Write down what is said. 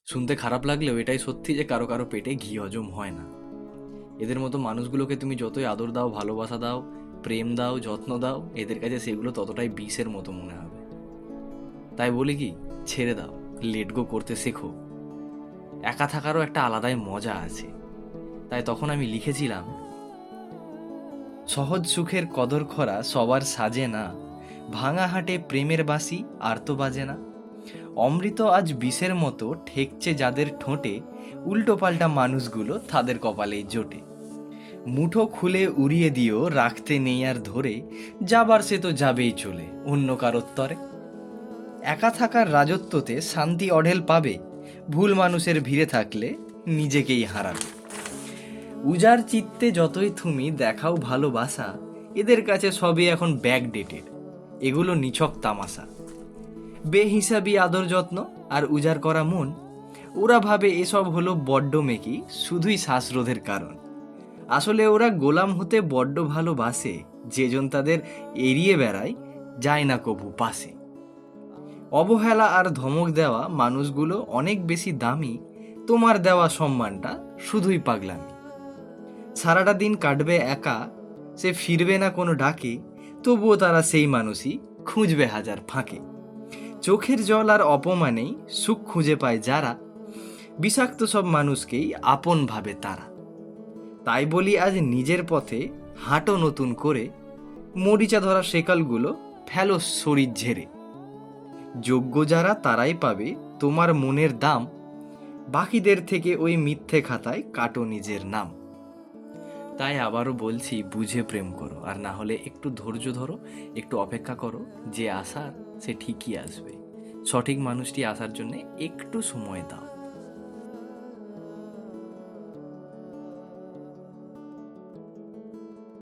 শুনতে খারাপ লাগলেও এটাই সত্যি যে কারো কারো পেটে ঘি হজম হয় না। এদের মতো মানুষগুলোকে তুমি যতই আদর দাও, ভালোবাসা দাও, প্রেম দাও, যত্ন দাও, এদের কাছে সেগুলো ততটাই বিষের মতো মনে হবে। তাই বলি কি, ছেড়ে দাও, লেট গো করতে শেখো। একা থাকারও একটা আলাদাই মজা আছে। তাই তখন আমি লিখেছিলাম, সহজ সুখের কদর খরা সবার সাজে না, ভাঙা হাটে প্রেমের বাঁশি আর তো বাজে না। অমৃত আজ বিষের মতো ঠেকছে যাদের ঠোঁটে, উল্টো পাল্টা মানুষগুলো তাদের কপালেই জোটে। মুঠো খুলে উড়িয়ে দিও, রাখতে নেই আর ধরে, যাবার সে তো যাবেই চলে অন্য কারোর তরে। একা থাকার রাজত্বতে শান্তি অঢেল পাবে, ভুল মানুষের ভিড়ে থাকলে নিজেকেই হারাবে। উজার চিত্তে যতই তুমি দেখাও ভালোবাসা, এদের কাছে সবই এখন ব্যাকডেটেড, এগুলো নিছক তামাশা। বেহিসাবি আদর যত্ন আর উজাড় করা মন, ওরা ভাবে এসব হলো বড্ড মেকি, শুধুই শ্বাসরোধের কারণ। আসলে ওরা গোলাম হতে বড্ড ভালোবাসে, যেজন তাদের এড়িয়ে বেড়ায়, যায় না কভু পাশে। অবহেলা আর ধমক দেওয়া মানুষগুলো অনেক বেশি দামি, তোমার দেওয়া সম্মানটা শুধুই পাগলামি। সারাটা দিন কাটবে একা, সে ফিরবে না কোনো ডাকে, তবুও তারা সেই মানুষই খুঁজবে হাজার ফাঁকে। চোখের জল আর অপমানেই সুখ খুঁজে পায় যারা, বিষাক্ত সব মানুষকেই আপন ভাবে তারা। তাই বলি আজ নিজের পথে হাঁটো নতুন করে, মরিচা ধরা সেকালগুলো ফেলো শরীর ঝেড়ে। যোগ্য যারা তারাই পাবে তোমার মনের দাম, বাকিদের থেকে ওই মিথ্যে খাতায় কাটো নিজের নাম। তাই আবারও বলছি, বুঝে প্রেম করো, আর না হলে একটু ধৈর্য ধরো, একটু অপেক্ষা করো, যে আসার সে ঠিকই আসবে। সঠিক মানুষটি আসার জন্য একটু সময় দাও।